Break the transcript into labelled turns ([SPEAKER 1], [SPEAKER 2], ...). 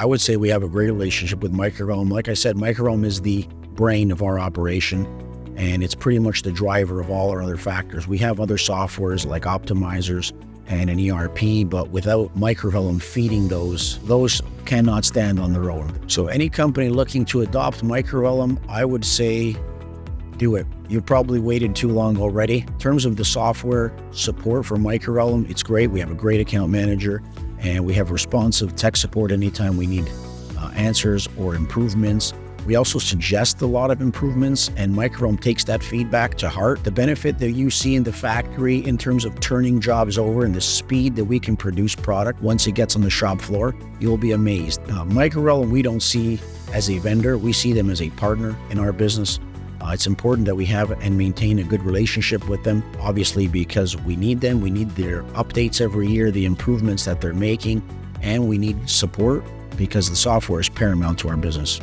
[SPEAKER 1] I would say we have a great relationship with Microvellum. Like I said, Microvellum is the brain of our operation, and it's pretty much the driver of all our other factors. We have other softwares like optimizers and an ERP, but without Microvellum feeding those cannot stand on their own. So any company looking to adopt Microvellum, I would say do it. You've probably waited too long already. In terms of the software support for Microvellum, it's great. We have a great account manager, and we have responsive tech support anytime we need answers or improvements. We also suggest a lot of improvements, and Microvellum takes that feedback to heart. The benefit that you see in the factory in terms of turning jobs over and the speed that we can produce product once it gets on the shop floor, you'll be amazed. Microvellum we don't see as a vendor, we see them as a partner in our business. It's important that we have and maintain a good relationship with them, obviously because we need them. We need their updates every year, the improvements that they're making, and we need support because the software is paramount to our business.